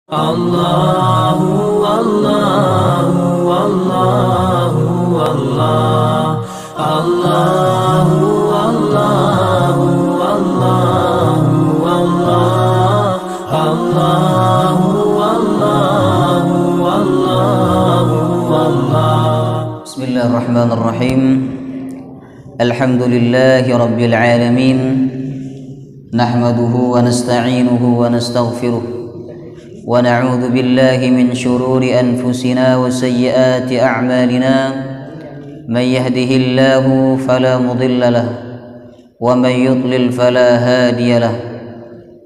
Allahu Allahu Allahu Allah Allahu Allahu Allahu Allah Allahu Allahu Allahu Allah. Bismillahirrahmanirrahim. Alhamdulillahi rabbil alamin. Nahmaduhu wa nasta'inuhu wa nastaghfiruh. ونعوذ بالله من شرور أنفسنا وسيئات أعمالنا من يهده الله فلا مضل له ومن يضلل فلا هادي له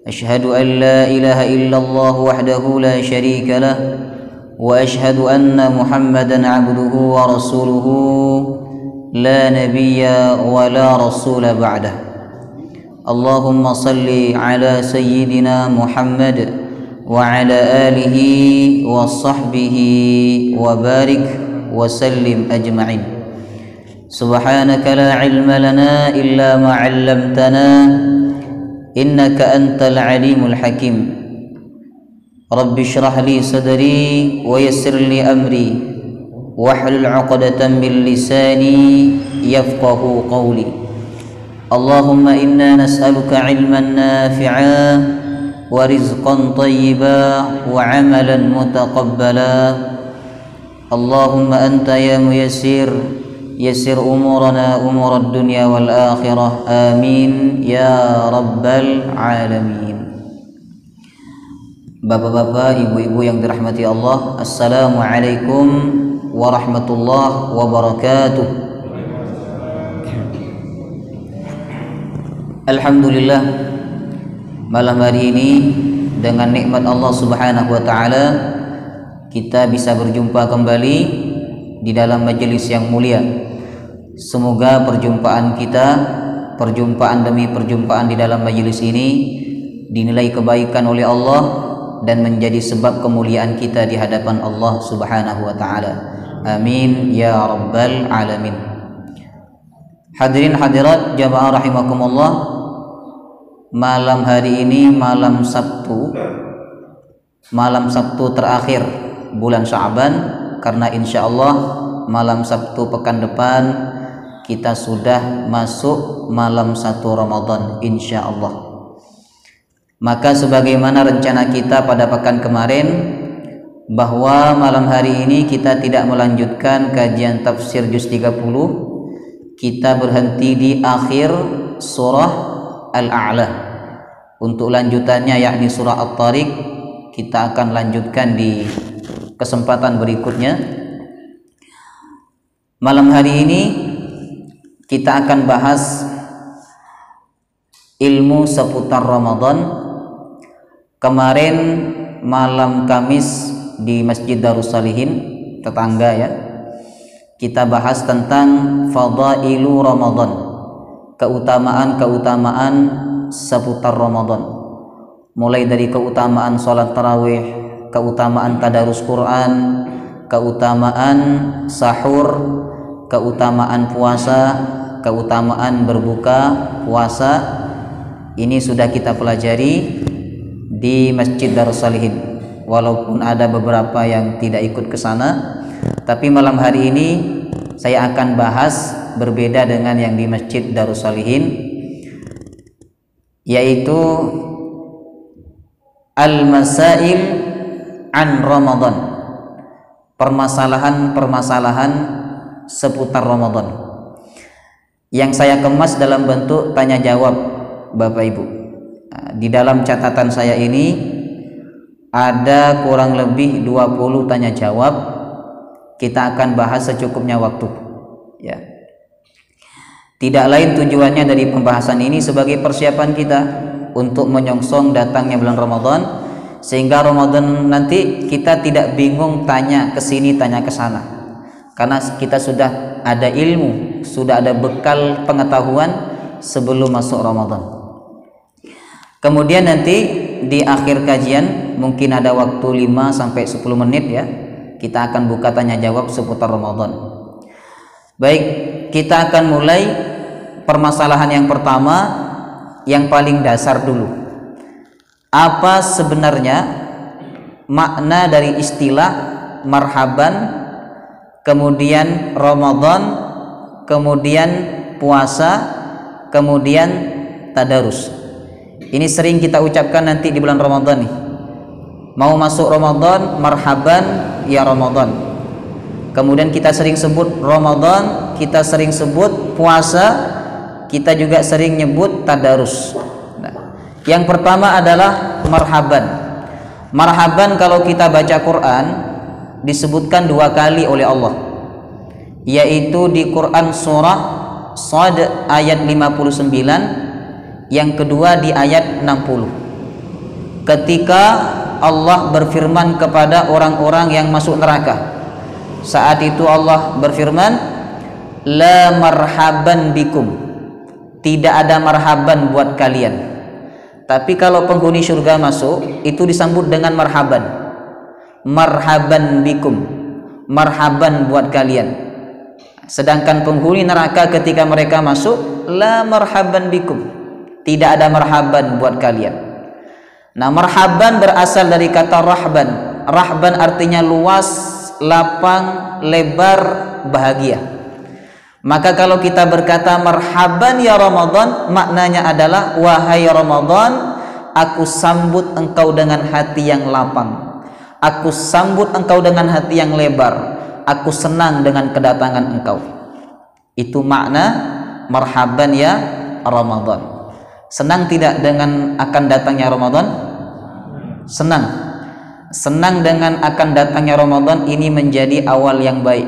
أشهد أن لا إله إلا الله وحده لا شريك له وأشهد أن محمدا عبده ورسوله لا نبي ولا رسول بعده اللهم صل على سيدنا محمد وعلى آله وصحبه وبارك وسلم أجمعين. سبحانك لا علم لنا إلا ما علمتنا إنك أنت العليم الحكيم. رب اشرح لي صدري ويسر لي أمري واحلل عقدة من لساني يفقه قولي. اللهم إنا نسألك علما نافعا ورزقا طيبا وعملا متقبلا. اللهم أنت يا ميسر يسر أمورنا أمور الدنيا والآخرة آمين يا رب العالمين. Bapak-bapak, ibu-ibu yang dirahmati Allah, Assalamualaikum warahmatullahi wabarakatuh. Alhamdulillah, malam hari ini dengan nikmat Allah Subhanahu wa taala kita bisa berjumpa kembali di dalam majelis yang mulia. Semoga perjumpaan kita, perjumpaan demi perjumpaan di dalam majelis ini dinilai kebaikan oleh Allah dan menjadi sebab kemuliaan kita di hadapan Allah Subhanahu wa taala. Amin ya rabbal alamin. Hadirin hadirat jamaah rahimakumullah, malam hari ini malam Sabtu terakhir bulan Sya'ban, karena insya Allah malam Sabtu pekan depan kita sudah masuk malam 1 Ramadan insya Allah. Maka sebagaimana rencana kita pada pekan kemarin bahwa malam hari ini kita tidak melanjutkan kajian tafsir juz 30, kita berhenti di akhir surah Al-A'la. Untuk lanjutannya yakni surah At-Tariq kita akan lanjutkan di kesempatan berikutnya. Malam hari ini kita akan bahas ilmu seputar Ramadan. Kemarin malam Kamis di Masjid Darussalihin tetangga ya, kita bahas tentang fadailu Ramadan, keutamaan seputar Ramadan, mulai dari keutamaan sholat tarawih, keutamaan tadarus Quran, keutamaan sahur, keutamaan puasa, keutamaan berbuka puasa. Ini sudah kita pelajari di Masjid Darussalihin, walaupun ada beberapa yang tidak ikut ke sana, tapi malam hari ini saya akan bahas berbeda dengan yang di Masjid Darussalihin, yaitu al-masail an Ramadan, permasalahan-permasalahan seputar Ramadan, yang saya kemas dalam bentuk tanya jawab Bapak Ibu. Di dalam catatan saya ini ada kurang lebih 20 tanya jawab. Kita akan bahas secukupnya waktu ya. Tidak lain tujuannya dari pembahasan ini sebagai persiapan kita untuk menyongsong datangnya bulan Ramadan, sehingga Ramadan nanti kita tidak bingung tanya ke sini tanya ke sana, karena kita sudah ada ilmu, sudah ada bekal pengetahuan sebelum masuk Ramadan. Kemudian nanti di akhir kajian mungkin ada waktu 5-10 menit ya, kita akan buka tanya jawab seputar Ramadan. Baik, kita akan mulai permasalahan yang pertama, yang paling dasar dulu. Apa sebenarnya makna dari istilah marhaban, kemudian Ramadan, kemudian puasa, kemudian tadarus. Ini sering kita ucapkan nanti di bulan Ramadan nih. Mau masuk Ramadan, marhaban ya Ramadan. Kemudian kita sering sebut Ramadan, kita sering sebut puasa, kita juga sering nyebut tadarus. Nah, yang pertama adalah marhaban. Marhaban kalau kita baca Quran disebutkan 2 kali oleh Allah, yaitu di Quran surah Shad ayat 59, yang kedua di ayat 60. Ketika Allah berfirman kepada orang-orang yang masuk neraka, saat itu Allah berfirman, la marhaban bikum, tidak ada marhaban buat kalian. Tapi kalau penghuni surga masuk, itu disambut dengan marhaban. Marhaban bikum, marhaban buat kalian. Sedangkan penghuni neraka ketika mereka masuk, la marhaban bikum, tidak ada marhaban buat kalian. Nah, marhaban berasal dari kata rahban. Rahban artinya luas, lapang, lebar, bahagia. Maka kalau kita berkata marhaban ya Ramadan, maknanya adalah wahai Ramadan, aku sambut engkau dengan hati yang lapang, aku sambut engkau dengan hati yang lebar, aku senang dengan kedatangan engkau. Itu makna marhaban ya Ramadan. Senang tidak dengan akan datangnya Ramadan? Senang. Senang dengan akan datangnya Ramadan, ini menjadi awal yang baik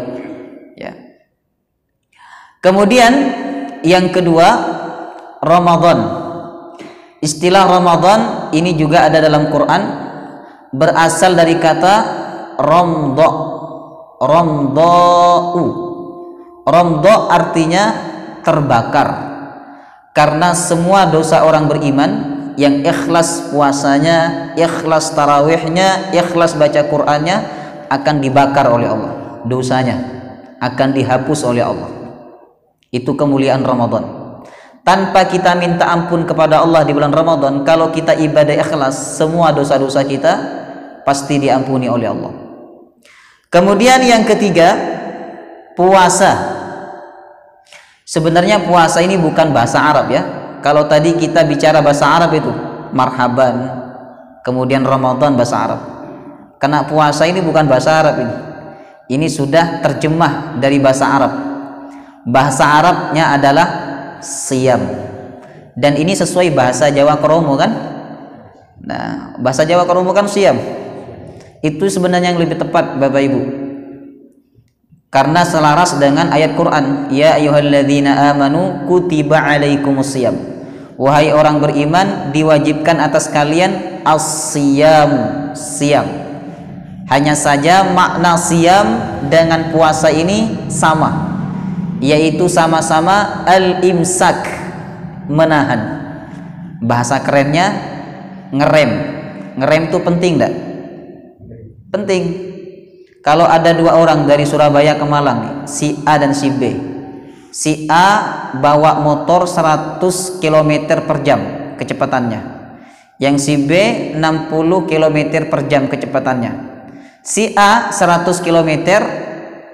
ya. Kemudian yang kedua, Ramadan. Istilah Ramadan ini juga ada dalam Quran, berasal dari kata ramdha. Ramdha'u. Ramdha artinya terbakar. Karena semua dosa orang beriman yang ikhlas puasanya, ikhlas tarawihnya, ikhlas baca Qur'annya akan dibakar oleh Allah. Dosanya akan dihapus oleh Allah. Itu kemuliaan Ramadan. Tanpa kita minta ampun kepada Allah di bulan Ramadan, kalau kita ibadah ikhlas, semua dosa-dosa kita pasti diampuni oleh Allah. Kemudian yang ketiga, puasa. Sebenarnya puasa ini bukan bahasa Arab ya. Kalau tadi kita bicara bahasa Arab itu marhaban, kemudian Ramadan bahasa Arab. Karena puasa ini bukan bahasa Arab ini. Ini sudah terjemah dari bahasa Arab. Bahasa Arabnya adalah siyam. Dan ini sesuai bahasa Jawa Kromo kan? Nah, bahasa Jawa Kromo kan siyam. Itu sebenarnya yang lebih tepat Bapak Ibu. Karena selaras dengan ayat Quran, ya ayyuhalladzina amanu kutiba alaikumusiyam. Wahai orang beriman, diwajibkan atas kalian as-siyam, siyam. Hanya saja makna siyam dengan puasa ini sama, yaitu sama-sama al-imsak, menahan. Bahasa kerennya ngerem. Ngerem itu penting enggak? Penting. Kalau ada 2 orang dari Surabaya ke Malang, si A dan si B. Si A bawa motor 100 km per jam kecepatannya. Yang si B 60 km per jam kecepatannya. Si A 100 km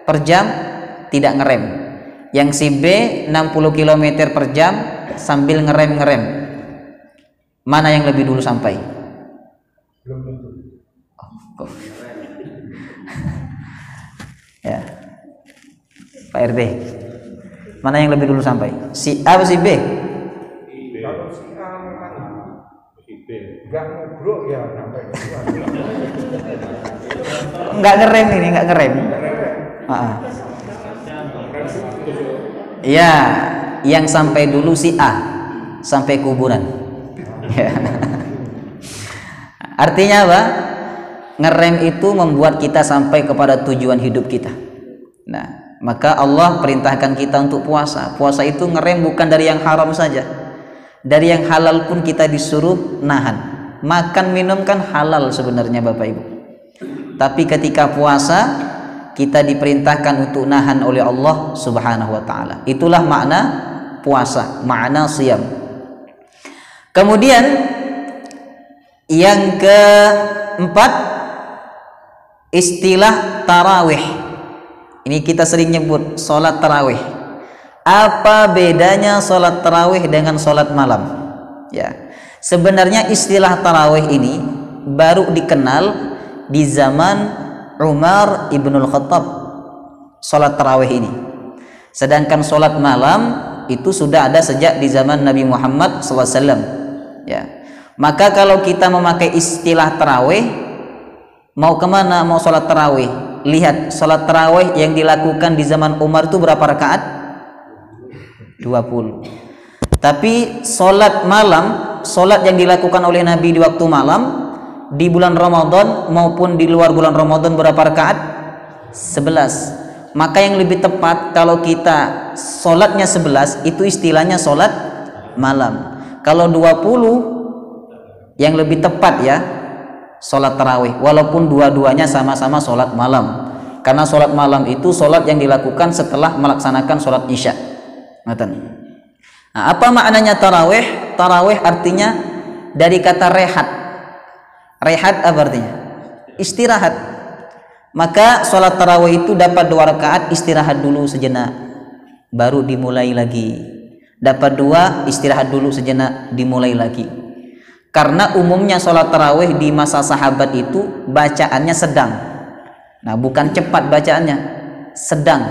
per jam tidak ngerem. Yang si B 60 km per jam sambil ngerem-ngerem. Mana yang lebih dulu sampai? Belum tentu. Oh, ya, Pak RT, mana yang lebih dulu sampai? Si A atau si B? Kalau si A si B nggak ngobrol ya sampai nggak ngerem ini, nggak ngerem. Iya, yang sampai dulu si A sampai kuburan. Artinya apa? Ngerem itu membuat kita sampai kepada tujuan hidup kita. Nah, maka Allah perintahkan kita untuk puasa. Puasa itu ngerem bukan dari yang haram saja, dari yang halal pun kita disuruh nahan. Makan minum kan halal sebenarnya Bapak Ibu, tapi ketika puasa kita diperintahkan untuk nahan oleh Allah Subhanahu wa ta'ala. Itulah makna puasa, makna siyam. Kemudian yang keempat, istilah tarawih. Ini kita sering nyebut sholat tarawih. Apa bedanya sholat tarawih dengan sholat malam? Ya, sebenarnya istilah tarawih ini baru dikenal di zaman Umar ibnul Khattab, sholat tarawih ini. Sedangkan sholat malam itu sudah ada sejak di zaman Nabi Muhammad SAW. Ya, maka kalau kita memakai istilah tarawih, mau kemana? Mau sholat tarawih, lihat sholat tarawih yang dilakukan di zaman Umar itu berapa rakaat? 20. Tapi sholat malam, sholat yang dilakukan oleh Nabi di waktu malam di bulan Ramadan maupun di luar bulan Ramadan berapa rakaat? 11. Maka yang lebih tepat kalau kita sholatnya 11 itu istilahnya sholat malam. Kalau 20 yang lebih tepat ya sholat tarawih, walaupun dua-duanya sama-sama sholat malam, karena sholat malam itu sholat yang dilakukan setelah melaksanakan sholat isya. Nah, apa maknanya tarawih? Tarawih artinya dari kata rehat. Rehat apa artinya? Istirahat. Maka sholat tarawih itu dapat 2 rakaat, istirahat dulu sejenak, baru dimulai lagi. Dapat 2, istirahat dulu sejenak, dimulai lagi. Karena umumnya sholat tarawih di masa sahabat itu bacaannya sedang. Nah, bukan cepat bacaannya, sedang,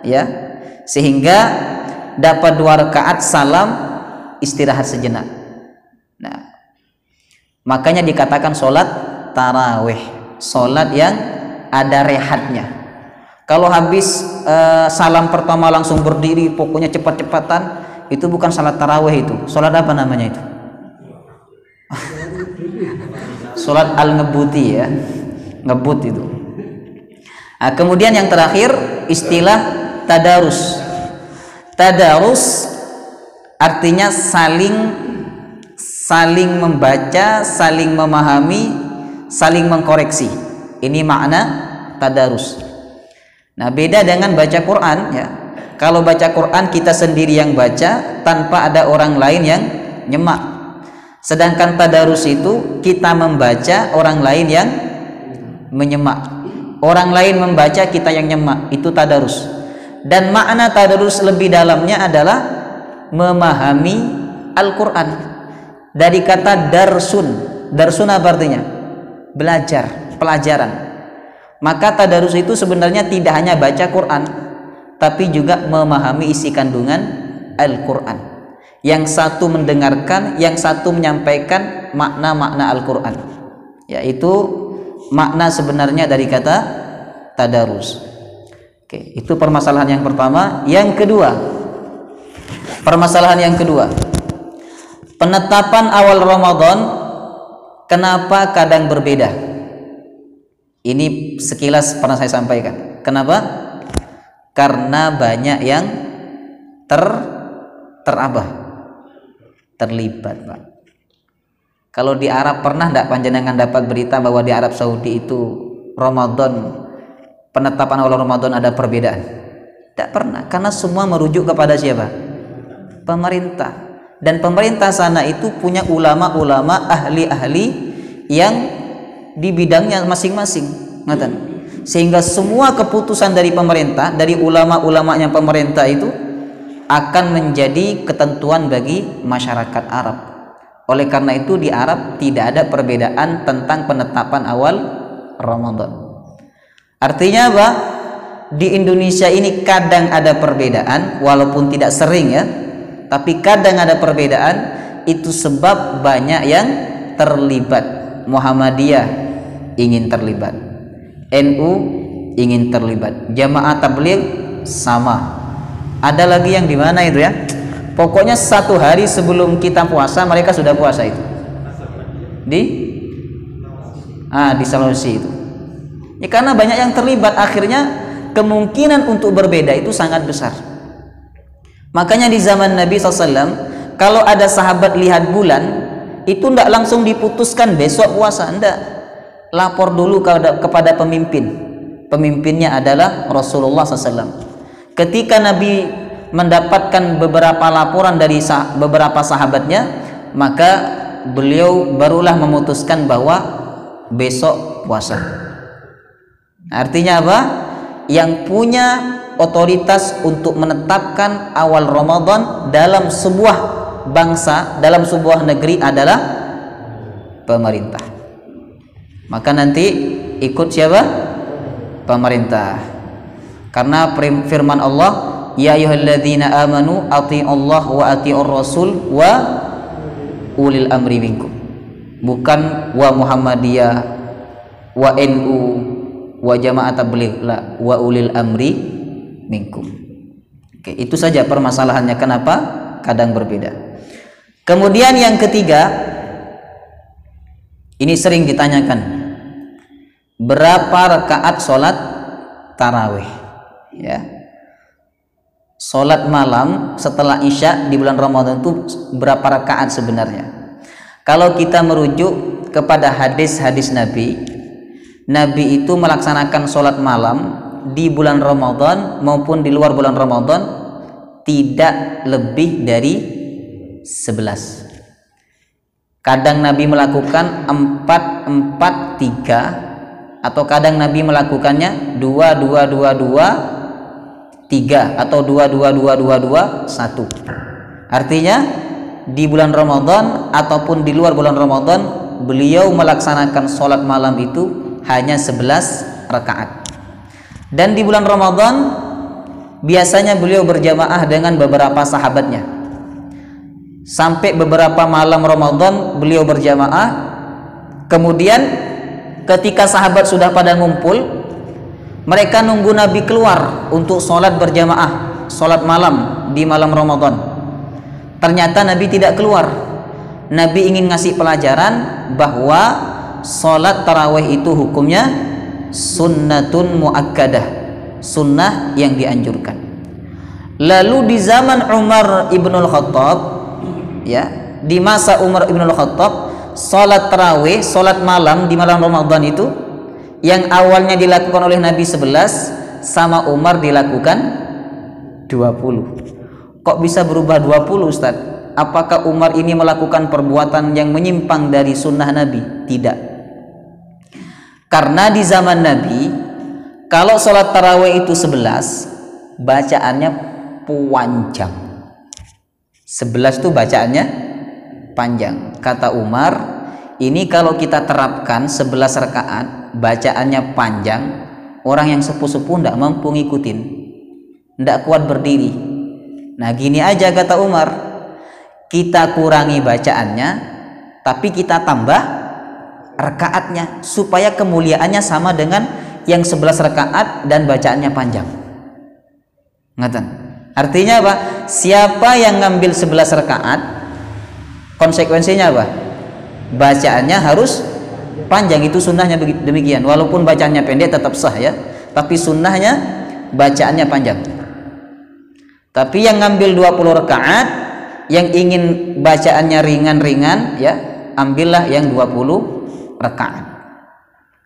ya. Sehingga dapat 2 rakaat salam, istirahat sejenak. Nah, makanya dikatakan sholat tarawih, sholat yang ada rehatnya. Kalau habis salam pertama langsung berdiri, pokoknya cepat-cepatan, itu bukan sholat tarawih, itu sholat apa namanya itu? Sholat al-ngebuti, ya, ngebut itu. Nah, kemudian yang terakhir istilah tadarus. Tadarus artinya saling membaca, saling memahami, saling mengkoreksi. Ini makna tadarus. Nah, beda dengan baca Quran, ya. Kalau baca Quran kita sendiri yang baca tanpa ada orang lain yang nyemak. Sedangkan tadarus itu kita membaca, orang lain yang menyemak. Orang lain membaca, kita yang nyemak. Itu tadarus. Dan makna tadarus lebih dalamnya adalah memahami Al-Quran. Dari kata darsun. Darsun apa artinya? Belajar, pelajaran. Maka tadarus itu sebenarnya tidak hanya baca Quran, tapi juga memahami isi kandungan Al-Quran. Yang satu mendengarkan, yang satu menyampaikan makna-makna Al-Quran. Yaitu makna sebenarnya dari kata tadarus. Oke, itu permasalahan yang pertama. Yang kedua, permasalahan yang kedua, penetapan awal Ramadan kenapa kadang berbeda? Ini sekilas pernah saya sampaikan. Kenapa? Karena banyak yang terlibat, Pak. Kalau di Arab, pernah enggak panjenengan dapat berita bahwa di Arab Saudi itu Ramadan, penetapan awal Ramadan ada perbedaan? Tidak pernah, karena semua merujuk kepada siapa? Pemerintah. Dan pemerintah sana itu punya ulama-ulama, ahli-ahli yang di bidangnya masing-masing. Sehingga semua keputusan dari pemerintah, dari ulama-ulamanya pemerintah itu akan menjadi ketentuan bagi masyarakat Arab. Oleh karena itu di Arab tidak ada perbedaan tentang penetapan awal Ramadan. Artinya apa? Di Indonesia ini kadang ada perbedaan, walaupun tidak sering, ya, tapi kadang ada perbedaan. Itu sebab banyak yang terlibat. Muhammadiyah ingin terlibat, NU ingin terlibat, Jamaah Tabligh sama. Ada lagi yang di mana itu, ya? Pokoknya 1 hari sebelum kita puasa mereka sudah puasa itu. Di Sulawesi itu. Ya, karena banyak yang terlibat, akhirnya kemungkinan untuk berbeda itu sangat besar. Makanya di zaman Nabi SAW, kalau ada sahabat lihat bulan, itu tidak langsung diputuskan besok puasa, tidak. Lapor dulu kepada pemimpin. Pemimpinnya adalah Rasulullah SAW. Ketika Nabi mendapatkan beberapa laporan dari beberapa sahabatnya, maka beliau barulah memutuskan bahwa besok puasa. Artinya apa? Yang punya otoritas untuk menetapkan awal Ramadan dalam sebuah bangsa, dalam sebuah negeri adalah pemerintah. Maka nanti ikut siapa? Pemerintah. Karena firman Allah, ya ayyuhalladzina amanu athi'ullaha wa athi'ur rasul wa ulil amri minkum. Bukan wa Muhammadiyah, wa NU, wa Jamaat Tabligh, la, wa ulil amri minkum. Oke, itu saja permasalahannya kenapa kadang berbeda. Kemudian yang ketiga, ini sering ditanyakan, berapa rakaat sholat tarawih? Ya, sholat malam setelah isya di bulan Ramadan itu berapa rakaat sebenarnya? Kalau kita merujuk kepada hadis-hadis Nabi, Nabi itu melaksanakan sholat malam di bulan Ramadan maupun di luar bulan Ramadan tidak lebih dari 11. Kadang Nabi melakukan 4-4-3, atau kadang Nabi melakukannya 2-2-2-2-3 atau 2-2-2-2-2-1. Artinya di bulan Ramadan ataupun di luar bulan Ramadan beliau melaksanakan sholat malam itu hanya 11 rakaat. Dan di bulan Ramadan biasanya beliau berjamaah dengan beberapa sahabatnya. Sampai beberapa malam Ramadan beliau berjamaah. Kemudian ketika sahabat sudah pada ngumpul, mereka nunggu Nabi keluar untuk sholat berjamaah, sholat malam di malam Ramadan. Ternyata Nabi tidak keluar. Nabi ingin ngasih pelajaran bahwa sholat tarawih itu hukumnya sunnatun muakkadah, sunnah yang dianjurkan. Lalu di zaman Umar ibnul Khattab, ya, di masa Umar ibnul Khattab, sholat tarawih, sholat malam di malam Ramadan itu yang awalnya dilakukan oleh Nabi 11, sama Umar dilakukan 20. Kok bisa berubah 20, Ustaz? Apakah Umar ini melakukan perbuatan yang menyimpang dari sunnah Nabi? Tidak. Karena di zaman Nabi, kalau sholat tarawih itu 11, bacaannya panjang. 11 itu bacaannya panjang. Kata Umar, ini kalau kita terapkan 11 rakaat, bacaannya panjang, orang yang sepuh-sepuh tidak mampu ngikutin, tidak kuat berdiri. Nah, gini aja kata Umar, kita kurangi bacaannya, tapi kita tambah rakaatnya supaya kemuliaannya sama dengan yang 11 rakaat dan bacaannya panjang. Ngeten. Artinya apa? Siapa yang ngambil 11 rakaat, konsekuensinya apa? Bacaannya harus panjang. Itu sunnahnya demikian. Walaupun bacaannya pendek tetap sah, ya, tapi sunnahnya bacaannya panjang. Tapi yang ngambil 20 rakaat, yang ingin bacaannya ringan-ringan, ya, ambillah yang 20 rakaat.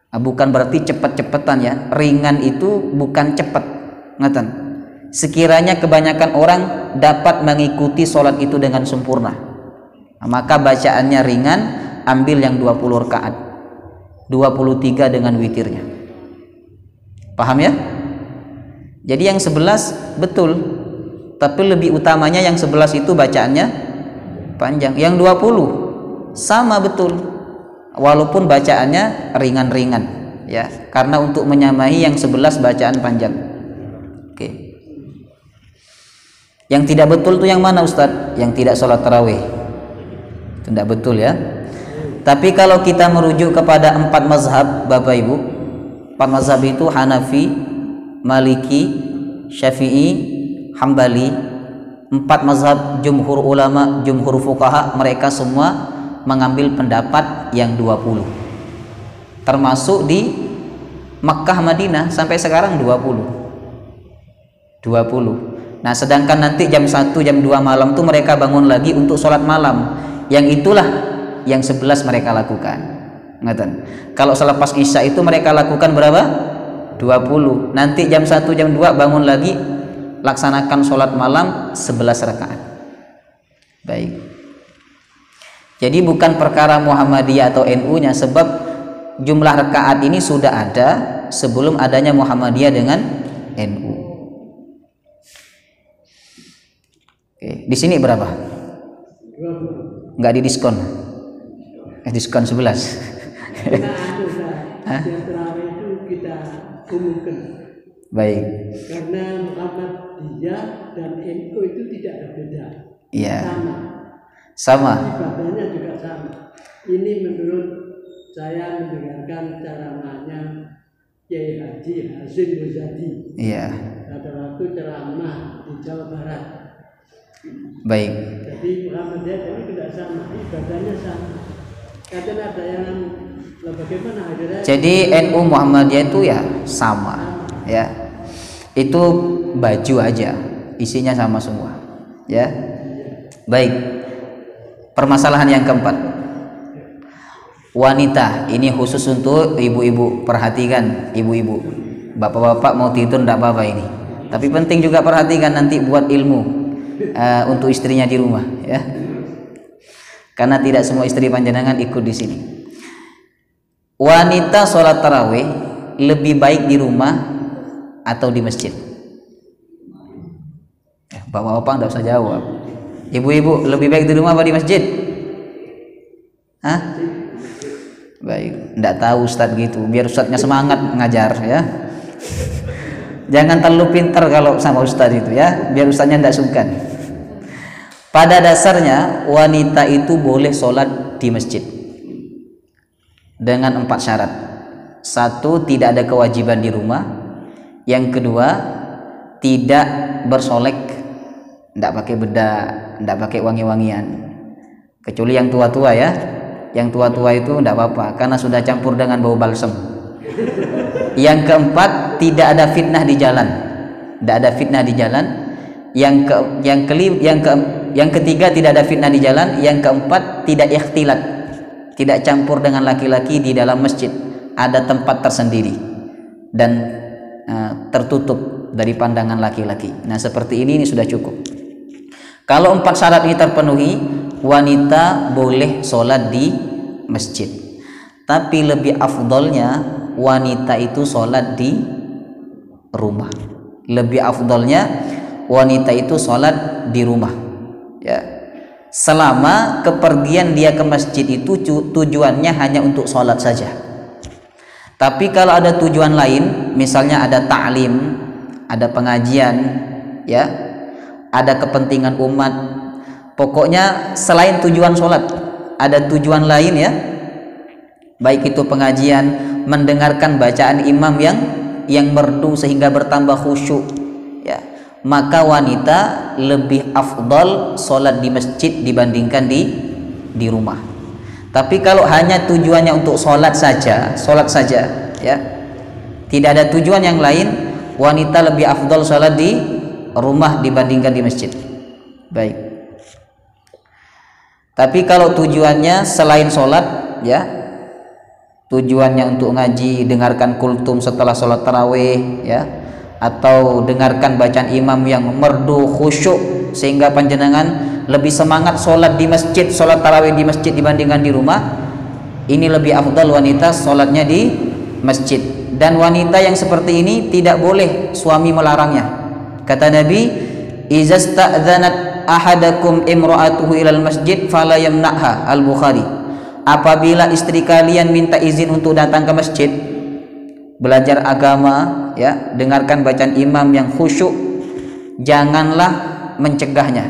Nah, bukan berarti cepet-cepetan, ya. Ringan itu bukan cepet. Ngeten. Sekiranya kebanyakan orang dapat mengikuti sholat itu dengan sempurna, nah, maka bacaannya ringan, ambil yang 20 rakaat, 23 dengan witirnya. Paham, ya? Jadi yang 11 betul, tapi lebih utamanya yang 11 itu bacaannya panjang. Yang 20 sama betul, walaupun bacaannya ringan-ringan, ya, karena untuk menyamai yang 11 bacaan panjang. Oke. Yang tidak betul itu yang mana, Ustadz? Yang tidak sholat tarawih. Tidak betul, ya. Tapi kalau kita merujuk kepada 4 mazhab, Bapak Ibu, 4 mazhab itu Hanafi, Maliki, Syafi'i, Hambali, 4 mazhab jumhur ulama, jumhur fuqaha, mereka semua mengambil pendapat yang 20. Termasuk di Makkah, Madinah sampai sekarang 20. Nah, sedangkan nanti jam 1, jam 2 malam tuh mereka bangun lagi untuk sholat malam. Yang itulah yang 11 mereka lakukan. Ngeten. Kalau selepas isya itu mereka lakukan berapa? 20. Nanti jam 1, jam 2 bangun lagi, laksanakan sholat malam 11 rakaat. Baik. Jadi bukan perkara Muhammadiyah atau NU-nya, sebab jumlah rakaat ini sudah ada sebelum adanya Muhammadiyah dengan NU. Oke, di sini berapa? Nggak didiskon? Diskon 11. Hah? Itu kita umumkan. Baik. Karena Muhammadiyah dan NU itu tidak ada beda. Iya. Sama. Sama. Ibadahnya juga sama. Ini menurut saya mendengarkan ceramahnya Kiai Haji Hasyim Muzadi. Iya. Pada waktu ceramah di Jawa Barat. Baik. Jadi Muhammadiyah itu tidak sama, ibadahnya sama. Kadang ada yang bagaimana akhirnya. Jadi NU Muhammadiyah itu ya sama, ya. Itu baju aja, isinya sama semua, ya. Baik. Permasalahan yang keempat. Wanita, ini khusus untuk ibu-ibu, perhatikan ibu-ibu. Bapak-bapak mau tidur enggak apa-apa ini. Tapi penting juga perhatikan nanti buat ilmu untuk istrinya di rumah, ya. Karena tidak semua istri panjenengan ikut di sini. Wanita sholat tarawih lebih baik di rumah atau di masjid? Bapak-bapak enggak usah jawab. Ibu-ibu lebih baik di rumah apa di masjid? Hah? Baik, enggak tahu Ustadz gitu. Biar Ustadznya semangat ngajar, ya. Jangan terlalu pintar kalau sama Ustadz itu, ya. Biar Ustadznya enggak sungkan. Pada dasarnya wanita itu boleh sholat di masjid dengan 4 syarat. 1, tidak ada kewajiban di rumah. Yang kedua, tidak bersolek, tidak pakai bedak, tidak pakai wangi-wangian, kecuali yang tua-tua, ya. Yang tua-tua itu tidak apa-apa karena sudah campur dengan bau balsem. Yang keempat, tidak ada fitnah di jalan, tidak ada fitnah di jalan. Yang ketiga, tidak ada fitnah di jalan. Yang keempat, tidak ikhtilat, tidak campur dengan laki-laki di dalam masjid. Ada tempat tersendiri dan tertutup dari pandangan laki-laki. Nah, seperti ini sudah cukup. Kalau 4 syarat ini terpenuhi, wanita boleh sholat di masjid. Tapi lebih afdolnya wanita itu sholat di rumah. Lebih afdolnya wanita itu sholat di rumah, ya. Selama kepergian dia ke masjid itu tujuannya hanya untuk sholat saja. Tapi kalau ada tujuan lain, misalnya ada ta'lim, ada pengajian, ya, ada kepentingan umat, pokoknya selain tujuan sholat ada tujuan lain, ya, baik itu pengajian, mendengarkan bacaan imam yang merdu sehingga bertambah khusyuk, ya, maka wanita lebih afdal sholat di masjid dibandingkan di rumah. Tapi kalau hanya tujuannya untuk sholat saja, ya, tidak ada tujuan yang lain, wanita lebih afdal sholat di rumah dibandingkan di masjid. Baik. Tapi kalau tujuannya selain sholat, ya, tujuannya untuk ngaji, dengarkan kultum setelah sholat tarawih, ya, atau dengarkan bacaan imam yang merdu khusyuk sehingga panjenengan lebih semangat sholat di masjid, sholat tarawih di masjid dibandingkan di rumah, ini lebih afdal wanita sholatnya di masjid. Dan wanita yang seperti ini tidak boleh suami melarangnya. Kata Nabi, "Idza sta'dzanat ahadakum imra'atuhu ilal masjid fala yamna'ha." Al-Bukhari. Apabila istri kalian minta izin untuk datang ke masjid belajar agama, ya, dengarkan bacaan imam yang khusyuk, janganlah mencegahnya,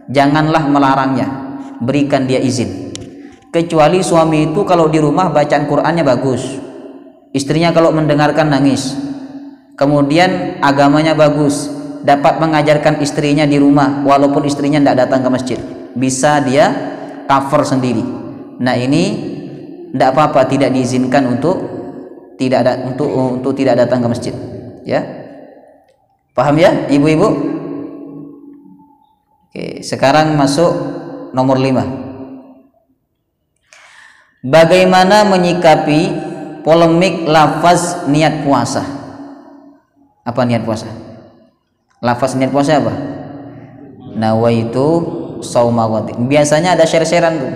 janganlah melarangnya, berikan dia izin. Kecuali suami itu kalau di rumah bacaan Qur'annya bagus, istrinya kalau mendengarkan nangis, kemudian agamanya bagus, dapat mengajarkan istrinya di rumah walaupun istrinya tidak datang ke masjid, bisa dia cover sendiri. Nah, ini tidak apa-apa, tidak diizinkan untuk tidak datang ke masjid, ya. Paham, ya, ibu-ibu? Oke, sekarang masuk nomor 5. Bagaimana menyikapi polemik lafaz niat puasa? Apa niat puasa? Lafaz niat puasa apa? Nawaitu shauma ghadin. Biasanya ada share-sharean tuh.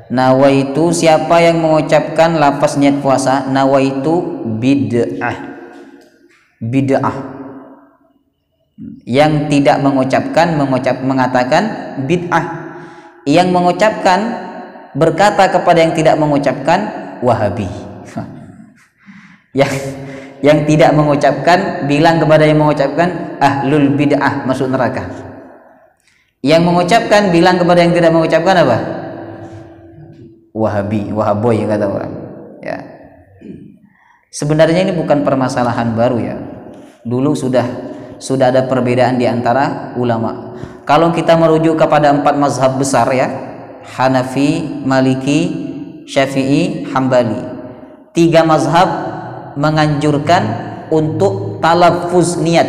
Nawaitu, siapa yang mengucapkan lafaz niat puasa, nawaitu bid'ah. Bid'ah. Yang tidak mengucapkan mengatakan bid'ah. Yang mengucapkan berkata kepada yang tidak mengucapkan Wahabi. Yang tidak mengucapkan bilang kepada yang mengucapkan ahlul bid'ah, masuk neraka. Yang mengucapkan bilang kepada yang tidak mengucapkan apa? Wahabi, wahaboy kata orang. Ya. Sebenarnya ini bukan permasalahan baru ya. Dulu sudah ada perbedaan di antara ulama. Kalau kita merujuk kepada 4 mazhab besar ya, Hanafi, Maliki, Syafi'i, Hambali. 3 mazhab menganjurkan untuk talaffuz niat,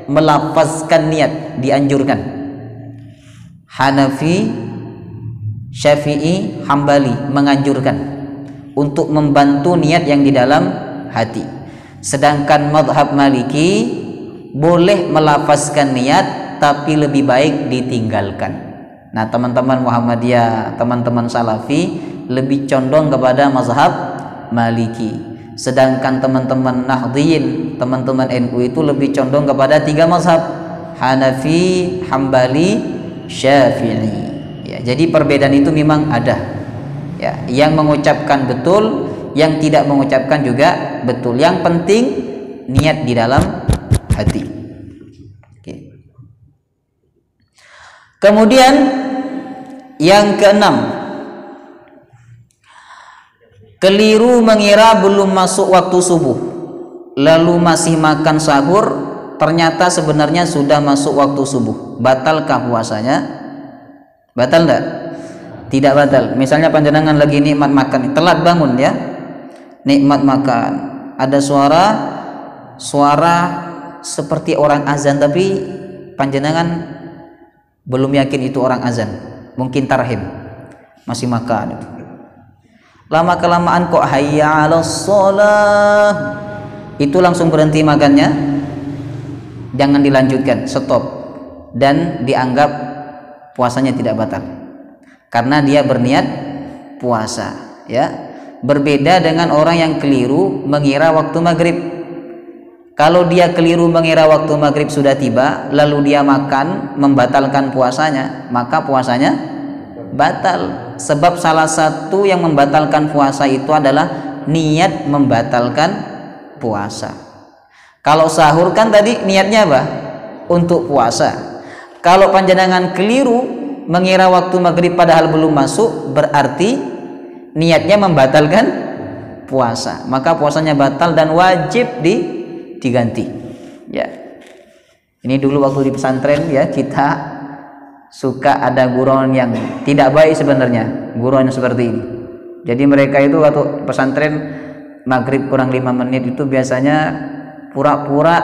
melafazkan niat dianjurkan. Hanafi, Syafi'i, Hambali menganjurkan untuk membantu niat yang di dalam hati. Sedangkan mazhab Maliki boleh melafazkan niat tapi lebih baik ditinggalkan. Nah, teman-teman Muhammadiyah, teman-teman Salafi lebih condong kepada mazhab Maliki. Sedangkan teman-teman Nahdliyin, teman-teman NU itu lebih condong kepada 3 mazhab, Hanafi, Hambali, Syafi'i. Ya, jadi perbedaan itu memang ada. Ya, yang mengucapkan betul, yang tidak mengucapkan juga betul. Yang penting niat di dalam hati. Oke. Kemudian yang keenam, keliru mengira belum masuk waktu subuh, lalu masih makan sahur, ternyata sebenarnya sudah masuk waktu subuh. Batalkah puasanya? Batal enggak? Tidak batal. Misalnya panjenengan lagi nikmat makan, telat bangun ya, nikmat makan, ada suara seperti orang azan, tapi panjenengan belum yakin itu orang azan, mungkin tarhim, masih makan. Lama kelamaan kok hayya 'alas shalah, itu langsung berhenti makannya, jangan dilanjutkan, stop, dan dianggap puasanya tidak batal karena dia berniat puasa ya. Berbeda dengan orang yang keliru mengira waktu maghrib. Kalau dia keliru mengira waktu maghrib sudah tiba lalu dia makan, membatalkan puasanya, maka puasanya batal. Sebab salah satu yang membatalkan puasa itu adalah niat membatalkan puasa. Kalau sahur kan tadi niatnya apa? Untuk puasa. Kalau panjenengan keliru mengira waktu maghrib padahal belum masuk, berarti niatnya membatalkan puasa, maka puasanya batal dan wajib diganti. Ya, ini dulu waktu di pesantren ya, kita suka ada guruan yang tidak baik sebenarnya, guruan yang seperti ini. Jadi mereka itu waktu pesantren maghrib kurang 5 menit itu biasanya pura-pura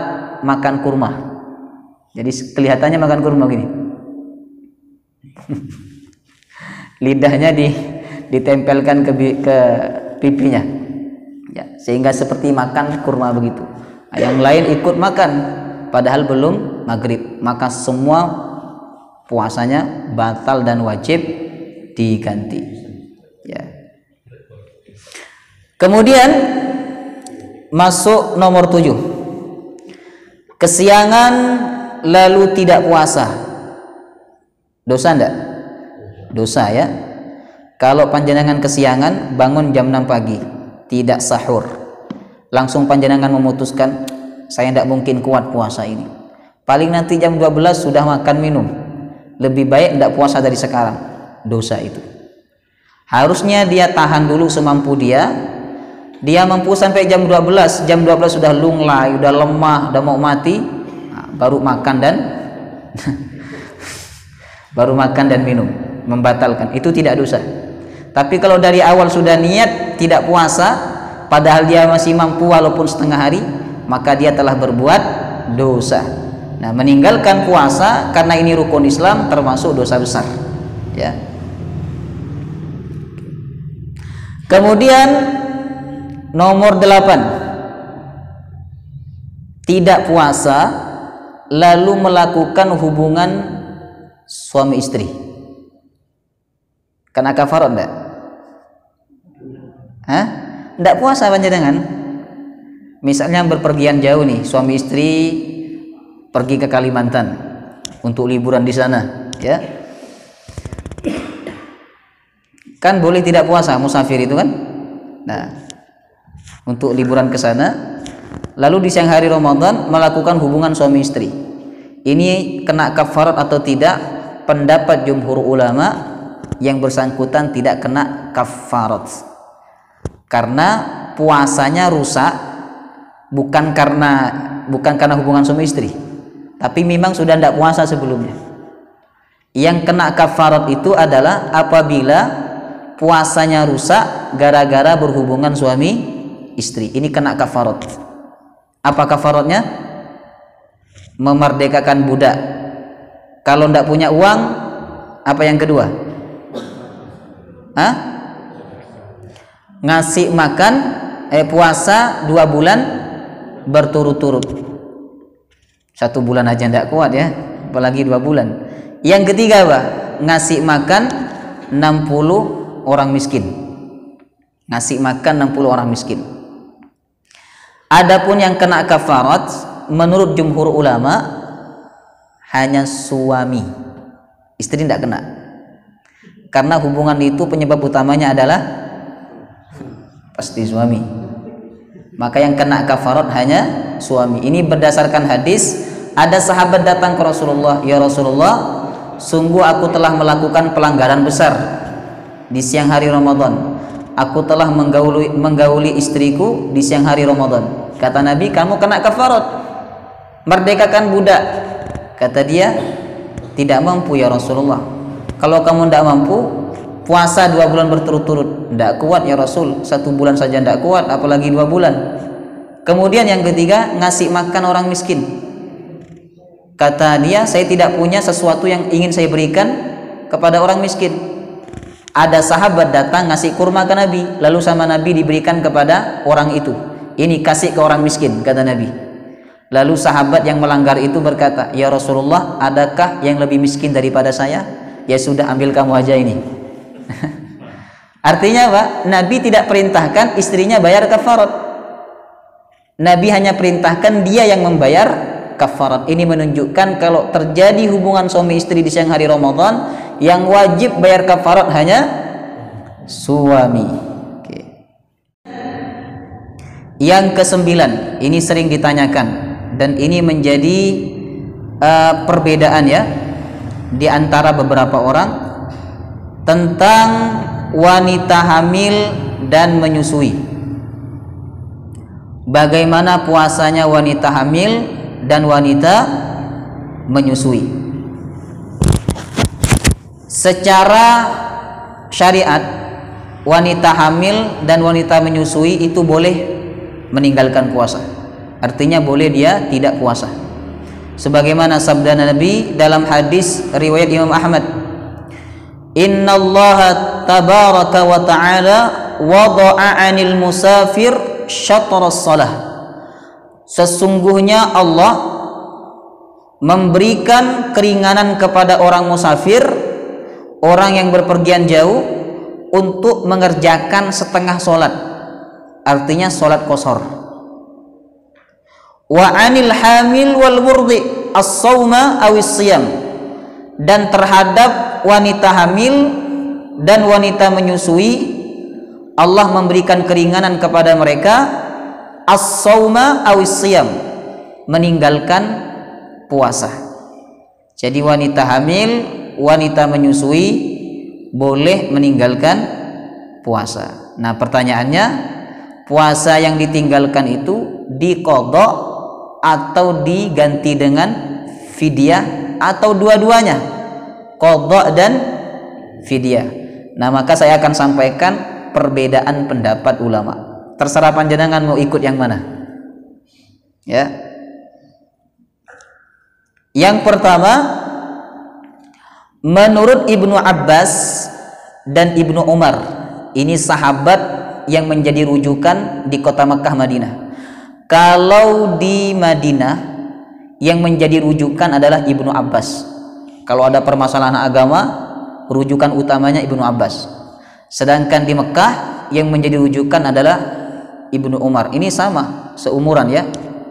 makan kurma. Jadi kelihatannya makan kurma gini. Lidahnya ditempelkan ke pipinya. Ya, sehingga seperti makan kurma begitu. Nah, yang lain ikut makan padahal belum maghrib, maka semua puasanya batal dan wajib diganti. Ya. Kemudian masuk nomor 7. Kesiangan lalu tidak puasa, dosa enggak? Dosa ya. Kalau panjenengan kesiangan bangun jam 6 pagi, tidak sahur, langsung panjenengan memutuskan saya tidak mungkin kuat puasa ini, paling nanti jam 12 sudah makan minum, lebih baik tidak puasa dari sekarang, dosa itu. Harusnya dia tahan dulu semampu dia mampu sampai jam 12 sudah lunglai, sudah lemah, sudah mau mati, baru makan dan minum, membatalkan. Itu tidak dosa. Tapi kalau dari awal sudah niat tidak puasa padahal dia masih mampu walaupun setengah hari, maka dia telah berbuat dosa. Nah, meninggalkan puasa karena ini rukun Islam termasuk dosa besar ya. Kemudian nomor 8, tidak puasa lalu melakukan hubungan suami istri, kena kafarat enggak? Tidak puasa panjenengan. Misalnya berpergian jauh nih, suami istri pergi ke Kalimantan untuk liburan di sana, ya. Kan boleh tidak puasa musafir itu kan? Nah, untuk liburan ke sana, lalu di siang hari Ramadan melakukan hubungan suami istri. Ini kena kafarat atau tidak? Pendapat jumhur ulama yang bersangkutan tidak kena kafarat. Karena puasanya rusak bukan karena hubungan suami istri, tapi memang sudah tidak puasa sebelumnya. Yang kena kafarat itu adalah apabila puasanya rusak gara-gara berhubungan suami istri. Ini kena kafarat. Apa kafaratnya? Memerdekakan budak. Kalau tidak punya uang, apa yang kedua? Ngasih makan, puasa 2 bulan berturut-turut. 1 bulan aja tidak kuat ya, apalagi 2 bulan. Yang ketiga apa? Ngasih makan 60 orang miskin. Ngasih makan 60 orang miskin. Adapun yang kena kafarat menurut jumhur ulama hanya suami, istri tidak kena, karena hubungan itu penyebab utamanya adalah pasti suami. Maka yang kena kafarat hanya suami. Ini berdasarkan hadis, ada sahabat datang ke Rasulullah, ya Rasulullah, sungguh aku telah melakukan pelanggaran besar di siang hari Ramadan. Aku telah menggauli istriku di siang hari Ramadan. Kata Nabi, kamu kena kafarat, merdekakan budak. Kata dia, tidak mampu ya Rasulullah. Kalau kamu tidak mampu, puasa 2 bulan berturut-turut. Tidak kuat ya Rasul, 1 bulan saja tidak kuat, apalagi 2 bulan. Kemudian yang ketiga, ngasih makan orang miskin. Kata dia, saya tidak punya sesuatu yang ingin saya berikan kepada orang miskin. Ada sahabat datang ngasih kurma ke Nabi, lalu sama Nabi diberikan kepada orang itu. Ini kasih ke orang miskin, kata Nabi. Lalu sahabat yang melanggar itu berkata, ya Rasulullah, adakah yang lebih miskin daripada saya? Ya sudah, ambil kamu aja ini. Artinya apa? Nabi tidak perintahkan istrinya bayar kafarat. Nabi hanya perintahkan dia yang membayar kafarat. Ini menunjukkan kalau terjadi hubungan suami istri di siang hari Ramadan, yang wajib bayar kafarat hanya suami. Oke. Yang ke-9, ini sering ditanyakan dan ini menjadi perbedaan ya di antara beberapa orang tentang wanita hamil dan menyusui. Bagaimana puasanya wanita hamil dan wanita menyusui? Secara syariat, wanita hamil dan wanita menyusui itu boleh meninggalkan puasa. Artinya boleh dia tidak puasa. Sebagaimana sabda Nabi dalam hadis riwayat Imam Ahmad, Innallaha tabaraka wa ta'ala wada'a 'anil musafir syatras salah. Sesungguhnya Allah memberikan keringanan kepada orang musafir, orang yang berpergian jauh, untuk mengerjakan setengah solat, artinya solat qashar. Wa 'anil hamil wal murdi as-sauma awis siyam, dan terhadap wanita hamil dan wanita menyusui Allah memberikan keringanan kepada mereka, as-sauma awis siyam, meninggalkan puasa. Jadi wanita hamil, wanita menyusui boleh meninggalkan puasa. Nah, pertanyaannya, puasa yang ditinggalkan itu diqadha atau diganti dengan fidyah atau dua-duanya, qadha dan fidyah. Nah, maka saya akan sampaikan perbedaan pendapat ulama. Terserah panjenengan mau ikut yang mana. Ya. Yang pertama, menurut Ibnu Abbas dan Ibnu Umar, ini sahabat yang menjadi rujukan di kota Makkah Madinah. Kalau di Madinah yang menjadi rujukan adalah Ibnu Abbas. Kalau ada permasalahan agama, rujukan utamanya Ibnu Abbas. Sedangkan di Mekah yang menjadi rujukan adalah Ibnu Umar. Ini sama, seumuran ya,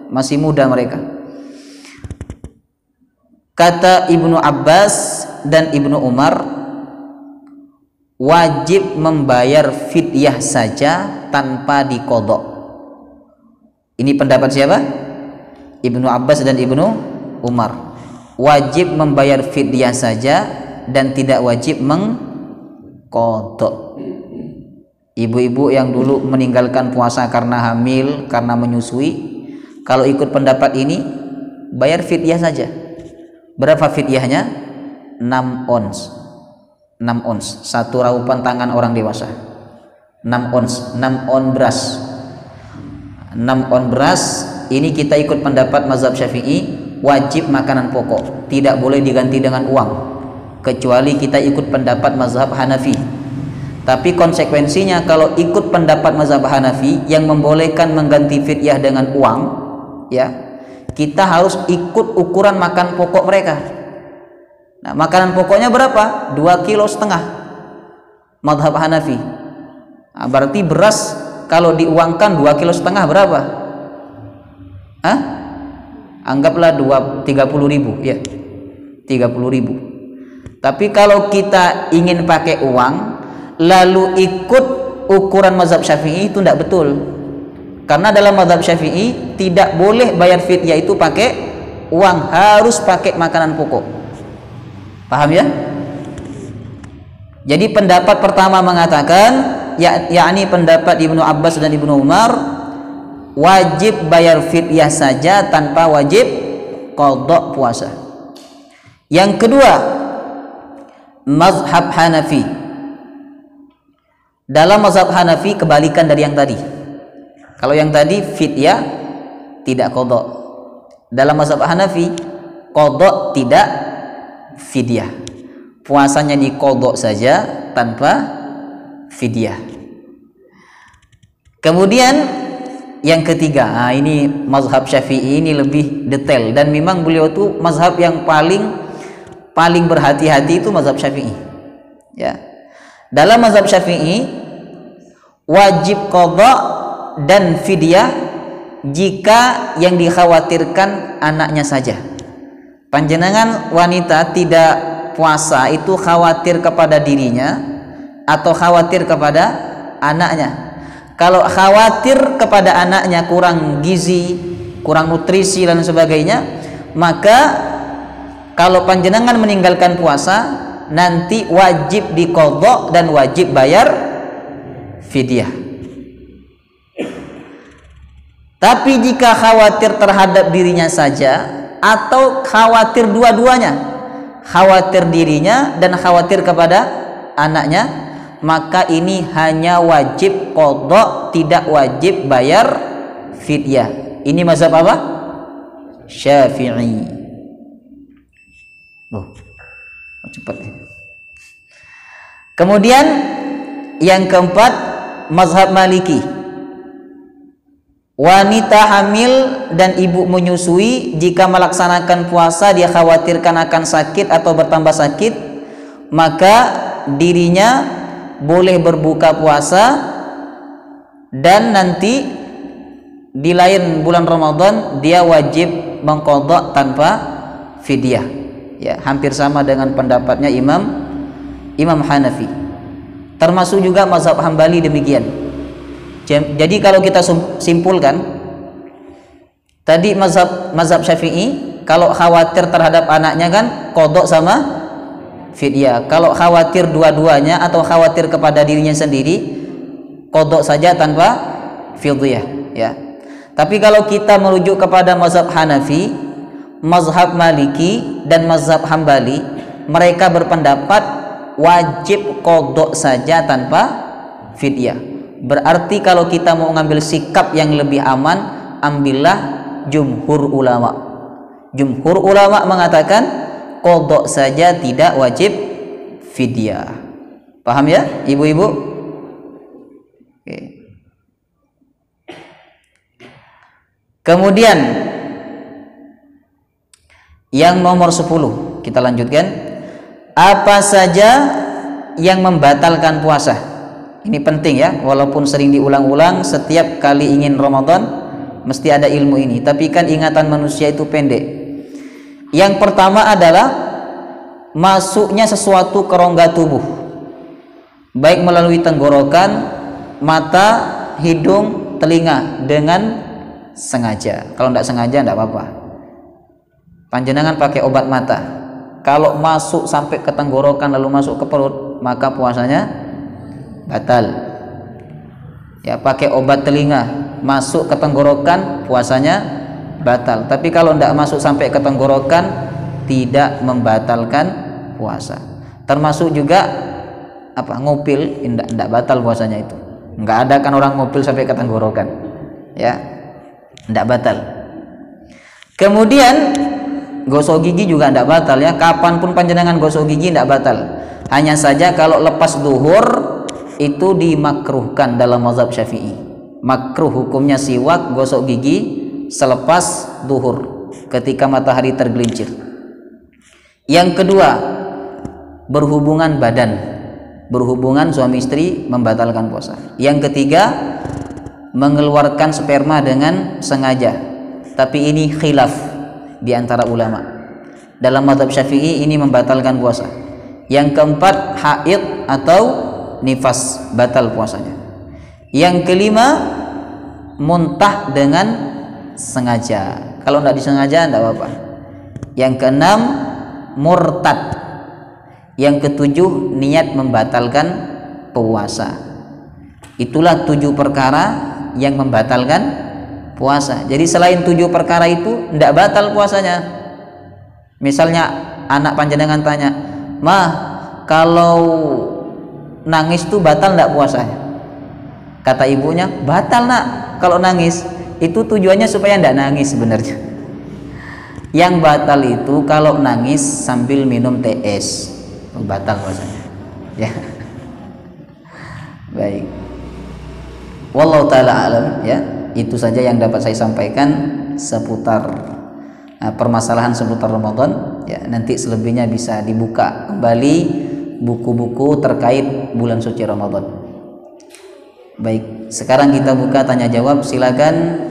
masih muda mereka. Kata Ibnu Abbas dan Ibnu Umar, wajib membayar fidyah saja tanpa diqadha. Ini pendapat siapa? Ibnu Abbas dan Ibnu Umar. Wajib membayar fidyah saja dan tidak wajib mengqadha. Ibu-ibu yang dulu meninggalkan puasa karena hamil, karena menyusui, kalau ikut pendapat ini bayar fidyah saja. Berapa fidyahnya? 6 ons. 6 ons, satu raupan tangan orang dewasa. 6 ons, 6 on beras. 6 on beras ini kita ikut pendapat mazhab Syafi'i, wajib makanan pokok, tidak boleh diganti dengan uang, kecuali kita ikut pendapat mazhab Hanafi. Tapi konsekuensinya kalau ikut pendapat mazhab Hanafi yang membolehkan mengganti fidyah dengan uang, ya, kita harus ikut ukuran makan pokok mereka. Nah, makanan pokoknya berapa? 2,5 kilo mazhab Hanafi. Nah, berarti beras kalau diuangkan 2,5 kilo berapa? Hah? Anggaplah 30.000 ya. 30.000. Tapi kalau kita ingin pakai uang lalu ikut ukuran mazhab Syafi'i, itu tidak betul. Karena dalam mazhab Syafi'i tidak boleh bayar fidyah itu pakai uang, harus pakai makanan pokok. Paham ya? Jadi pendapat pertama mengatakan, yakni pendapat Ibnu Abbas dan Ibnu Umar, wajib bayar fidyah saja tanpa wajib qadha puasa. Yang kedua, mazhab Hanafi. Dalam mazhab Hanafi kebalikan dari yang tadi. Kalau yang tadi fidyah tidak qadha. Dalam mazhab Hanafi qadha tidak fidyah. Puasanya diqadha saja tanpa fidyah. Kemudian yang ketiga, nah ini mazhab Syafi'i, ini lebih detail dan memang beliau itu mazhab yang paling berhati-hati, itu mazhab Syafi'i. Ya. Dalam mazhab Syafi'i wajib qadha dan fidyah jika yang dikhawatirkan anaknya saja. Panjenengan wanita tidak puasa itu khawatir kepada dirinya atau khawatir kepada anaknya. Kalau khawatir kepada anaknya kurang gizi, kurang nutrisi dan sebagainya, maka kalau panjenengan meninggalkan puasa nanti wajib diqadha dan wajib bayar fidyah. Tapi jika khawatir terhadap dirinya saja atau khawatir dua-duanya, khawatir dirinya dan khawatir kepada anaknya, maka ini hanya wajib qadha, tidak wajib bayar fidyah. Ini mazhab apa? Syafi'i. Loh, cepat. Kemudian yang keempat, mazhab Maliki. Wanita hamil dan ibu menyusui jika melaksanakan puasa dia khawatirkan akan sakit atau bertambah sakit, maka dirinya boleh berbuka puasa dan nanti di lain bulan Ramadan dia wajib mengqadha tanpa fidyah. Ya, hampir sama dengan pendapatnya Imam Hanafi. Termasuk juga mazhab Hambali demikian. Jadi kalau kita simpulkan tadi mazhab Syafi'i, kalau khawatir terhadap anaknya kan qadha sama fidyah. Kalau khawatir dua-duanya atau khawatir kepada dirinya sendiri, qadha saja tanpa fidyah, ya. Tapi kalau kita merujuk kepada mazhab Hanafi, mazhab Maliki dan mazhab Hambali, mereka berpendapat wajib qadha saja tanpa fidyah. Berarti kalau kita mau ngambil sikap yang lebih aman, ambillah jumhur ulama. Jumhur ulama mengatakan qadha saja, tidak wajib fidyah. Paham ya, ibu-ibu? Oke. Kemudian yang nomor 10 kita lanjutkan. Apa saja yang membatalkan puasa? Ini penting ya, walaupun sering diulang-ulang, setiap kali ingin Ramadan mesti ada ilmu ini. Tapi kan ingatan manusia itu pendek. Yang pertama adalah masuknya sesuatu ke rongga tubuh, baik melalui tenggorokan, mata, hidung, telinga dengan sengaja. Kalau tidak sengaja tidak apa-apa. Panjenengan pakai obat mata, kalau masuk sampai ke tenggorokan lalu masuk ke perut, maka puasanya batal. Ya, pakai obat telinga masuk ke tenggorokan, puasanya batal. Tapi kalau tidak masuk sampai ke tenggorokan, tidak membatalkan puasa. Termasuk juga ngupil, tidak batal puasanya itu. Nggak ada kan orang ngupil sampai ke tenggorokan, ya, tidak batal. Kemudian gosok gigi juga tidak batal ya. Kapanpun panjenengan gosok gigi tidak batal. Hanya saja kalau lepas duhur itu dimakruhkan dalam mazhab Syafi'i. Makruh hukumnya siwak, gosok gigi selepas duhur ketika matahari tergelincir. Yang kedua, berhubungan badan. Berhubungan suami istri membatalkan puasa. Yang ketiga, mengeluarkan sperma dengan sengaja. Tapi ini khilaf di antara ulama. Dalam mazhab Syafi'i ini membatalkan puasa. Yang keempat, haid atau nifas, batal puasanya. Yang kelima, muntah dengan sengaja. Kalau tidak disengaja tidak apa-apa. Yang keenam, murtad. Yang ketujuh, niat membatalkan puasa. Itulah 7 perkara yang membatalkan puasa. Jadi selain 7 perkara itu tidak batal puasanya. Misalnya anak panjenengan tanya, "Mah, kalau nangis tuh batal enggak puasanya?" Kata ibunya, "Batal nak, kalau nangis." Itu tujuannya supaya enggak nangis sebenarnya. Yang batal itu kalau nangis sambil minum teh es, batal puasanya. Ya. Baik. Wallahu taala alam ya. Itu saja yang dapat saya sampaikan seputar permasalahan seputar Ramadan. Ya, nanti selebihnya bisa dibuka kembali buku-buku terkait bulan suci Ramadan. Baik, sekarang kita buka tanya jawab. Silakan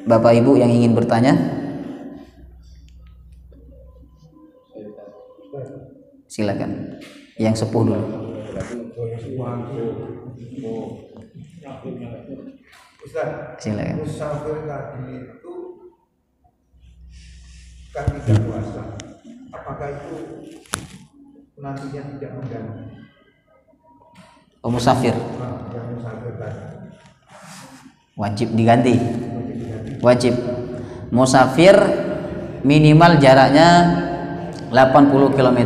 Bapak Ibu yang ingin bertanya. Silakan. Yang sepuh dulu. Ustaz, Silakan. musafir tadi itu kan tidak puasa. Apakah itu nantinya tidak mengganggu? Musafir Yang musafir tadi wajib diganti. Wajib. Musafir minimal jaraknya 80 km.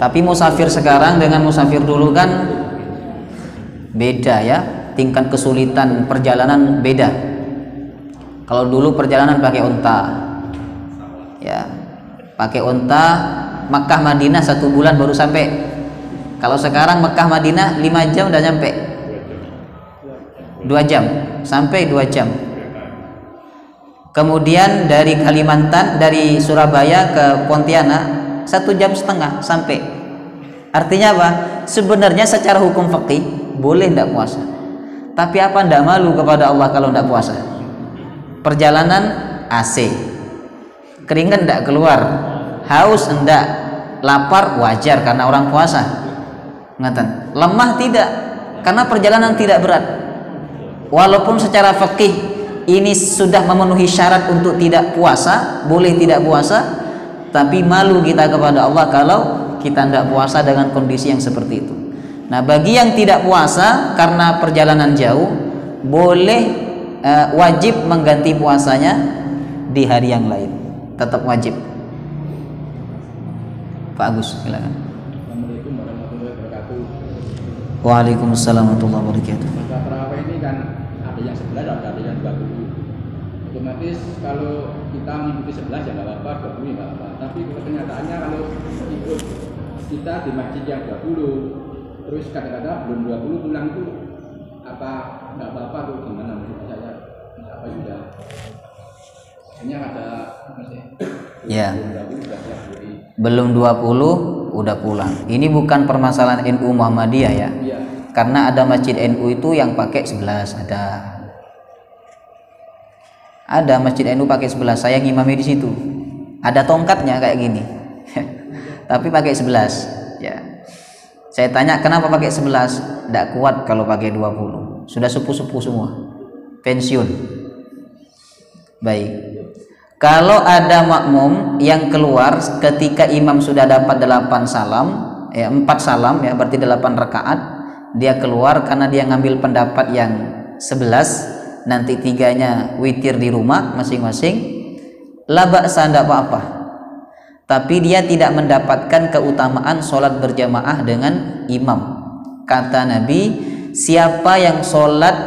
Tapi musafir sekarang dengan musafir dulu kan beda ya. Tingkat kesulitan perjalanan beda. Kalau dulu perjalanan pakai unta, ya, pakai unta Makkah Madinah 1 bulan baru sampai. Kalau sekarang Makkah Madinah 5 jam udah nyampe. 2 jam sampai 2 jam. Kemudian dari Kalimantan, dari Surabaya ke Pontianak 1,5 jam sampai. Artinya apa? Sebenarnya secara hukum fikih boleh tidak puasa. Tapi apa ndak malu kepada Allah kalau ndak puasa? Perjalanan AC, keringat ndak keluar, haus ndak, lapar wajar karena orang puasa. Ngatan, lemah tidak, karena perjalanan tidak berat. Walaupun secara fikih ini sudah memenuhi syarat untuk tidak puasa, boleh tidak puasa, tapi malu kita kepada Allah kalau kita ndak puasa dengan kondisi yang seperti itu. Nah, bagi yang tidak puasa karena perjalanan jauh, boleh wajib mengganti puasanya di hari yang lain. Tetap wajib. Pak Agus, silakan. Assalamualaikum warahmatullahi wabarakatuh. Waalaikumsalam warahmatullahi wabarakatuh. Masa terawih ini kan ada yang 11, ada yang 20. Otomatis kalau kita mengikuti 11 ya nggak apa-apa, 20 ya nggak apa-apa. Tapi kenyataannya kalau ikut kita di masjid yang 20, terus kadang-kadang belum 20 pulang itu apa nggak apa-apa tuh, gimana menurut saya? Apa sudah hanya ada masih Ya. belum 20 sudah siap jadi. Belum 20 udah pulang. Ini bukan permasalahan NU Muhammadiyah ya. Iya. karena ada masjid NU itu yang pakai 11, ada masjid NU pakai 11, saya ngimami di situ, ada tongkatnya kayak gini tapi pakai 11 ya. Saya tanya kenapa pakai 11, tidak kuat kalau pakai 20, sudah sepuh-sepuh semua, pensiun. Baik, kalau ada makmum yang keluar ketika imam sudah dapat 8 salam, 4 salam ya, berarti 8 rakaat, dia keluar karena dia ngambil pendapat yang 11, nanti 3-nya witir di rumah masing-masing, la ba'sa, tidak apa-apa. Tapi dia tidak mendapatkan keutamaan sholat berjamaah dengan imam. Kata Nabi, siapa yang sholat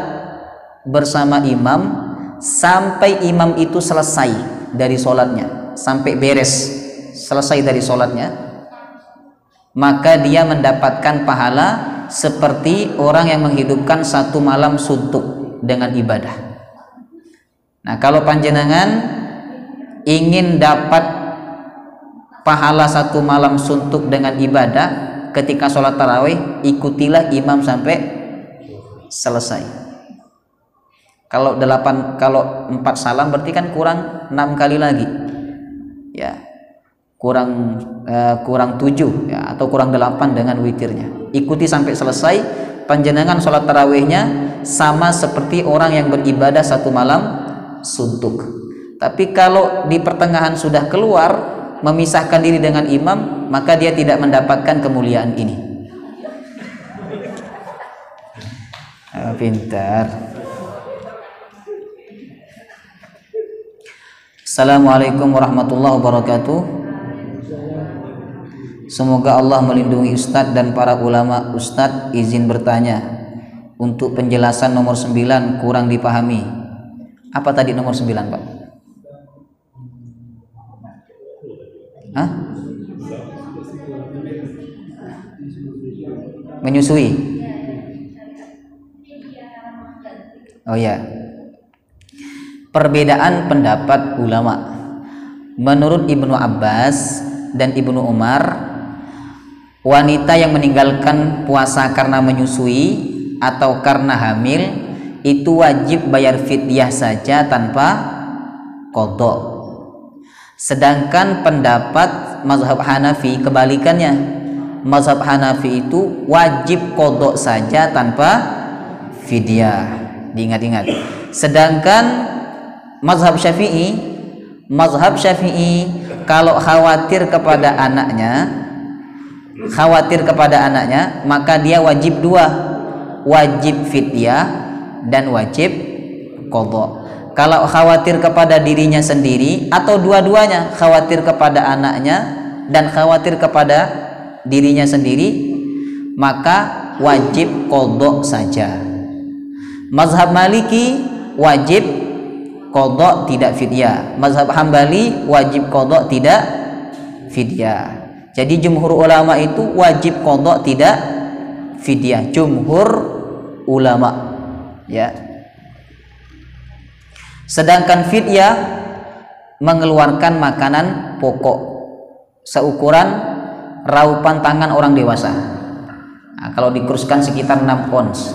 bersama imam sampai imam itu selesai dari sholatnya, sampai beres, selesai dari sholatnya, maka dia mendapatkan pahala seperti orang yang menghidupkan 1 malam suntuk dengan ibadah. Nah, kalau panjenengan ingin dapat pahala 1 malam suntuk dengan ibadah ketika sholat tarawih, ikutilah imam sampai selesai. Kalau 4 salam berarti kan kurang 6 kali lagi ya, kurang 7 ya, atau kurang 8 dengan witirnya. Ikuti sampai selesai, panjenengan sholat tarawihnya sama seperti orang yang beribadah 1 malam suntuk. Tapi kalau di pertengahan sudah keluar, memisahkan diri dengan imam, maka dia tidak mendapatkan kemuliaan ini. Pintar. Assalamualaikum warahmatullahi wabarakatuh. Semoga Allah melindungi Ustadz dan para ulama. Ustadz izin bertanya, untuk penjelasan nomor 9 kurang dipahami. Apa tadi nomor 9, Pak? Hah? Menyusui. Oh ya. Perbedaan pendapat ulama. Menurut Ibnu Abbas dan Ibnu Umar, wanita yang meninggalkan puasa karena menyusui atau karena hamil itu wajib bayar fidyah saja tanpa qadha. Sedangkan pendapat mazhab Hanafi kebalikannya. Mazhab Hanafi itu wajib qadha saja tanpa fidyah. Diingat-ingat. Sedangkan mazhab Syafi'i kalau khawatir kepada anaknya, maka dia wajib 2, wajib fidyah dan wajib qadha. Kalau khawatir kepada dirinya sendiri atau dua-duanya, khawatir kepada anaknya dan khawatir kepada dirinya sendiri, maka wajib qadha saja. Mazhab Maliki wajib qadha tidak fidyah. Mazhab Hambali wajib qadha tidak fidyah. Jadi jumhur ulama itu wajib qadha tidak fidyah. Jumhur ulama ya. Sedangkan fidyah mengeluarkan makanan pokok seukuran raupan tangan orang dewasa. Nah, kalau dikuruskan sekitar 6 ons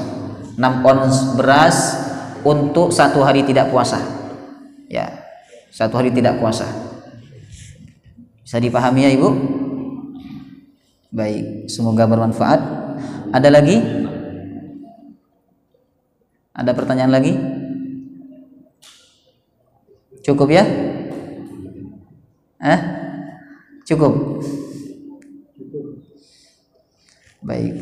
beras untuk 1 hari tidak puasa. Ya, 1 hari tidak puasa. Bisa dipahami ya Ibu? Baik, semoga bermanfaat. Ada lagi? Ada pertanyaan lagi? Cukup ya? Cukup. Baik.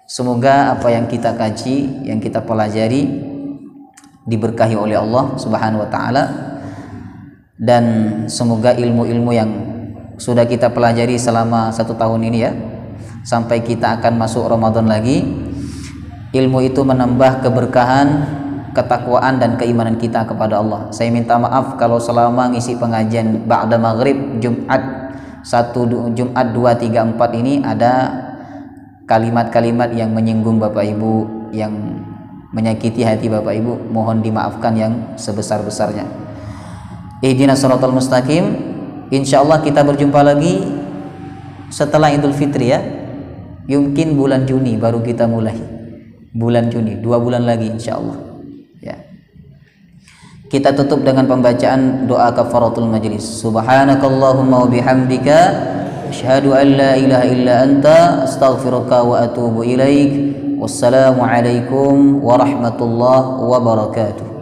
Semoga apa yang kita kaji, yang kita pelajari diberkahi oleh Allah Subhanahu wa taala, dan semoga ilmu-ilmu yang sudah kita pelajari selama 1 tahun ini ya, sampai kita akan masuk Ramadan lagi, ilmu itu menambah keberkahan, ketakwaan dan keimanan kita kepada Allah. Saya minta maaf kalau selama ngisi pengajian ba'da maghrib Jumat 2, 3, 4 ini ada kalimat-kalimat yang menyinggung Bapak Ibu, yang menyakiti hati Bapak Ibu. Mohon dimaafkan yang sebesar-besarnya. Ihdinas shiratal mustaqim. Insyaallah kita berjumpa lagi setelah Idul Fitri ya. Mungkin bulan Juni baru kita mulai. Bulan Juni, 2 bulan lagi insya Allah. Ya. Kita tutup dengan pembacaan doa kafaratul majlis. Subhanakallahumma wa bihamdika asyhadu an la ilaha illa anta astaghfiruka wa atubu ilaik. Wassalamu alaikum warahmatullahi wabarakatuh.